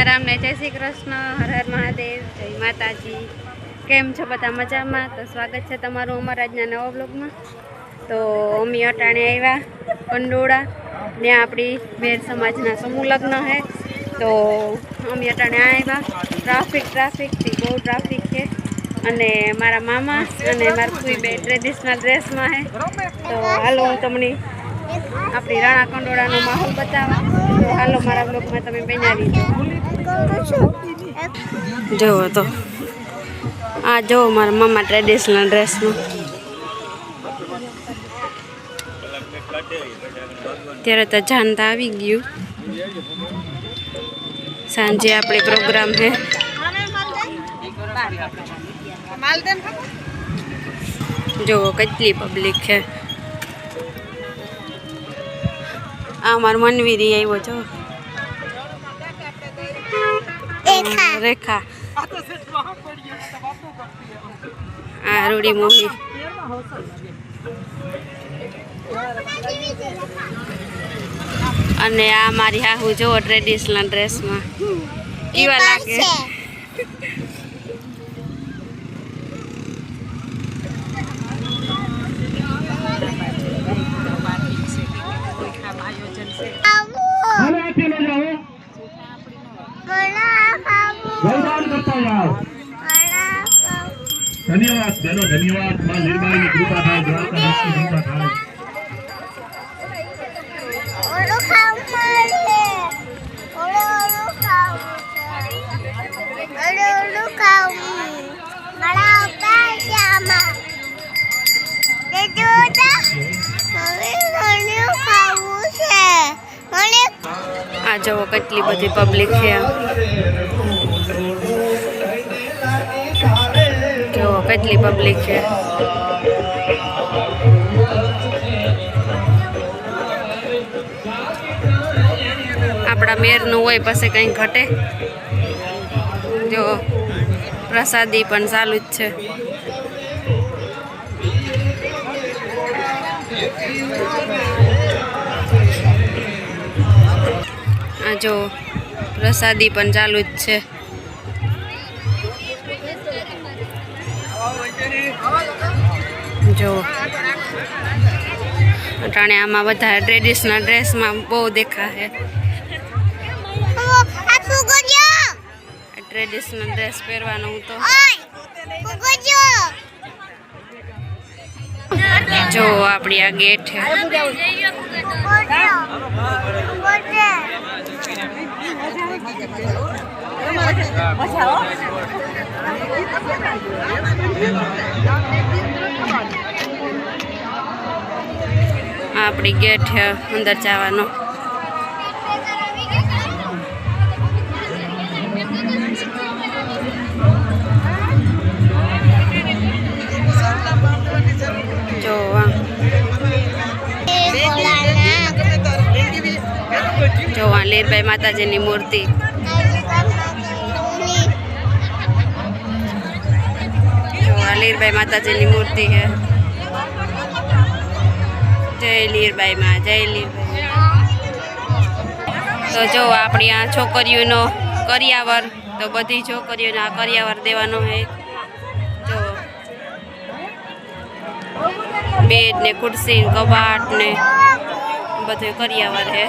સીતારામ ને જય શ્રી કૃષ્ણ, હર હર મહાદેવ, જય માતાજી। કેમ છો બધા? મજામાં? તો સ્વાગત છે તમારું અમારા આજના નવા બ્લોગમાં। તો અમે અટાણે આવ્યા કંડોળા, ત્યાં આપણી બેર સમાજના સમૂહ લગ્ન છે। તો અમે અટાણે આવ્યા, ટ્રાફિકથી બહુ ટ્રાફિક છે। અને મારા મામા અને મારા ફૂઈ બે ટ્રેડિશનલ ડ્રેસમાં છે। તો હાલો હું તમને આપણી રાણા કંડોળાનો માહોલ બતાવવા। તો હાલો મારા બ્લોગમાં તમે બનાવી જુઓ। તો આ જો મારા મામા ટ્રેડિશનલ ડ્રેસમાં, ત્યારે તો જાણતા આવી ગયું। સાંજે આપણે પ્રોગ્રામ છે। જુઓ કેટલી પબ્લિક છે। આ મારો મનવીરી આવ્યો છો, રેખા, આ રૂડી મોહી, અને આ મારી હાહુ જો ટ્રેડિશનલ ડ્રેસમાં કેવા લાગે। धन्यवाद बहनों, धन्यवाद। मां निर्मला की कृपा था, द्वारका दास की कृपा था। आ जो કેટલી બધી પબ્લિક છે, જો કેટલી પબ્લિક છે। આપણા મેરનું હોય પછી કંઈ ઘટે। જો પ્રસાદી પણ ચાલુ જ છે। આ જો પ્રસાદી પણ ચાલુ જ છે। જો અટાણે આમાં બધા ટ્રેડિશનલ ડ્રેસમાં બહુ દેખાશે। ટ્રેડિશનલ ડ્રેસ પહેરવાનો હું તો જો આપણી આ ગેટ છે। આપણી ગેટ છે અંદર જવાનો। જો આ લીરબાઈ માતાજીની મૂર્તિ, જો આ લીરબાઈ માતાજીની મૂર્તિ છે। જય લીરબાઈ માં, જય લીરબાઈ। તો જો આપણી આ છોકરીઓનો કરિયાવર, તો બધી છોકરીઓને આ કરિયાવર દેવાનો છે। જો બેડ ને ખુરશી ને કબાટ ને બધું કરિયાવર છે।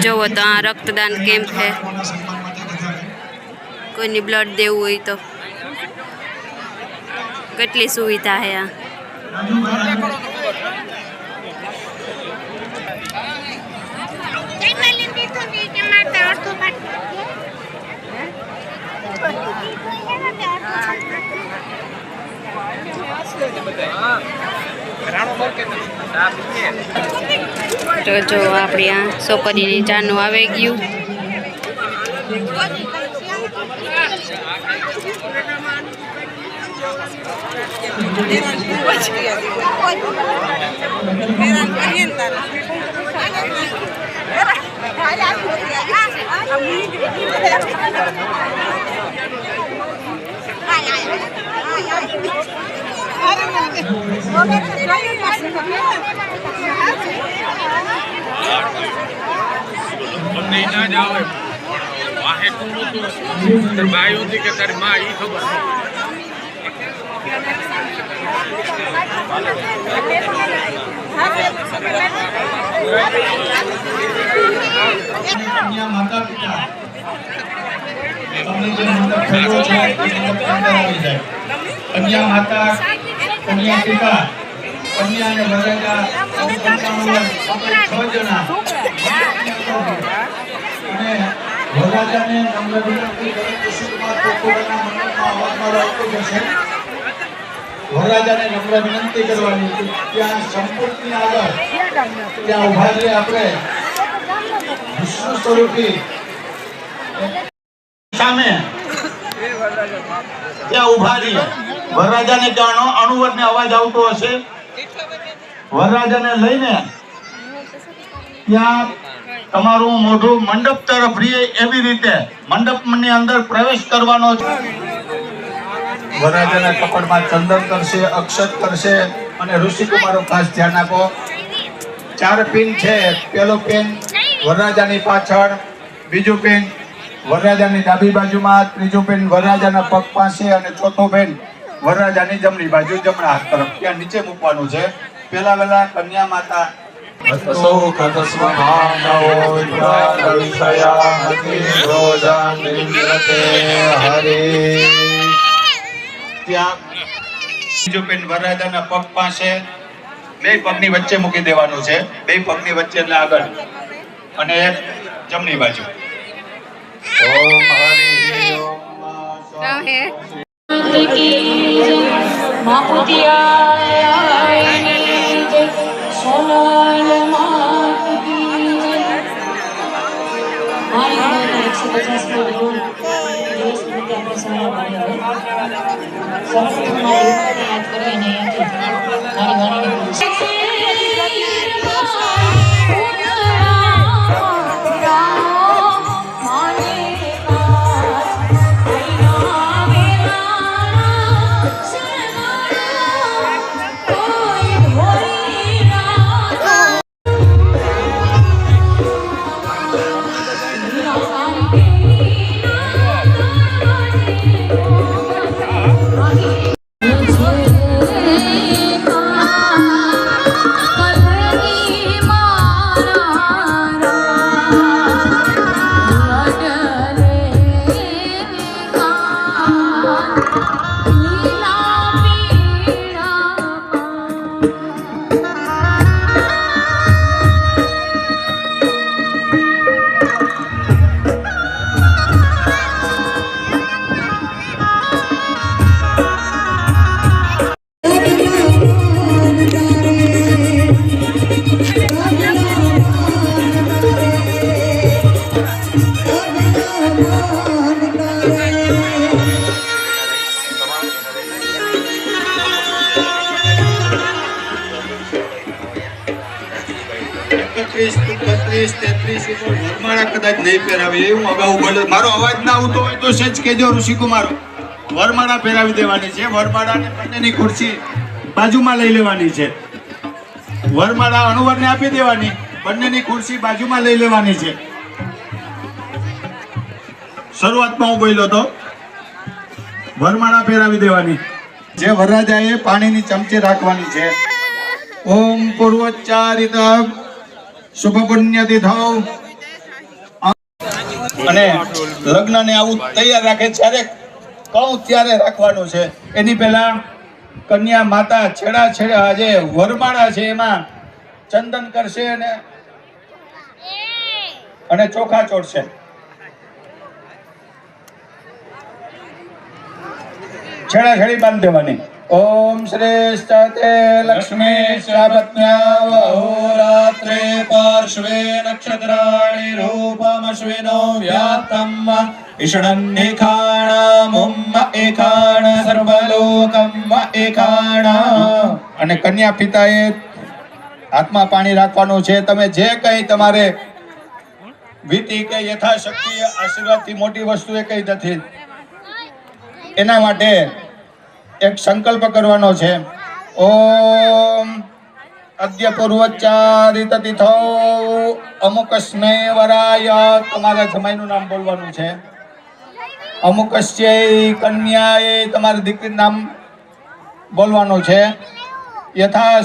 જોવો તો આ રક્તદાન કેમ્પ છે, કોઈને બ્લડ દેવું હોય તો કેટલી સુવિધા છે આ। તો જો આપણી આ છોકરીની ચાનું આવી ગયું। નહીં ના જ આવે વાહે કોણ હતું તારી બાઈ હતી કે તારી માં ઈ ખબર કન્યા માતા પિતા તમને જે મંડપ થયો છે એ મંડપ અંદર આવી જાય. કન્યા માતા, કન્યા પિતા, કન્યા અને વરરાજા આપણે 6 જણા અને વરરાજાને નમ્ર વિનંતી કરી કુસુમમાં કોકોડાના મંડપમાં અવાજ આવતો જશે. વરરાજાને નમ્ર વિનંતી કરવાની કે ત્યાં સંપૂર્ણની આગળ ત્યાં ઉભા રહીએ આપણે વિષ્ણુ સ્વરૂપી સામે ત્યાં ઉભા રહીએ. વરરાજાને જાણો અણુવરને અવાજ આવતો હશે. વરરાજાને લઈને ત્યાં તમારું મોઢું મંડપ તરફ રહીએ એવી રીતે મંડપની અંદર પ્રવેશ કરવાનો છે. વરરાજાના કપડમાં ચંદન કરશે, અક્ષત કરશે અને ઋષિકુમારો ખાસ ધ્યાન આપો. 4 પિન છે. પહેલો પિન વરરાજાની પાછળ, બીજું પિન વરરાજાની ડાબી બાજુમાં, ત્રીજું પિન વરરાજાના પગ પાસે અને ચોથો પિન વરરાજાની જમણી બાજુ જમણા હાથ તરફ ત્યાં નીચે મૂકવાનું છે. પહેલા વેલા કન્યા માતા ત્યાં બીજું પિન વરરાજાના પગ પાસે, 2 પગની વચ્ચે મૂકી દેવાનું છે. 2 પગની વચ્ચે એટલે આગળ અને એક જમણી બાજુ. ઓમ હરિ વરમાળા કદાચ નહીં પહેરાવે એવું અગાઉ બોલ્યો. મારો અવાજ ના આવતો હોય તો સચ કહેજો ઋષિકુમારો. વરમાળા પહેરાવી દેવાની છે. વરમાળાને બંનેની ખુરશી બાજુમાં લઈ લેવાની છે. વરમાળા અણુવરને આપી દેવાની, બંનેની ખુરશી બાજુમાં લઈ લેવાની છે. શરૂઆતમાં હું બોલ્યો તો વરમાળા પહેરાવી દેવાની. જે વરરાજાએ પાણીની ચમચી રાખવાની છે. ઓમ પૂર્વોચ્ચારિત શુભ પુણ્યતિ થૌ. અને લગ્નને આવું તૈયાર રાખે જ્યારે કહું ત્યારે રાખવાનું છે. એની પહેલા કન્યા માતા છેડા જે વરમાળા છે એમાં ચંદન કરશે અને ચોખા ચોડશે. છેડી બાંધી દેવાની. ઓમ શ્રેષ્ઠતે લક્ષ્મી શાપત્ન્યાવહોરાત્રે પાર્શ્વે નક્ષત્રાણિ રૂપમશ્વિનો વ્યાતમ ઈષણન્નિખાણામુમ એખાણ સર્વલોકમ એખાણ. અને કન્યા પિતાએ હાથમાં પાણી રાખવાનું છે. તમે જે કંઈ તમારે વિધિ કે યથાશક્તિ આશીર્વાદથી મોટી વસ્તુ એ કઈ નથી. એના માટે એક સંકલ્પ કરવાનો છે. ઓમ અદ્ય પૂર્વોચ્ચારિત તિથો અમુકસ્મૈ વરાય, તમારા જમાઈનું નામ બોલવાનું છે. અમુકસ્ય કન્યાએ તમારી દીકરીનું નામ બોલવાનું છે. યથા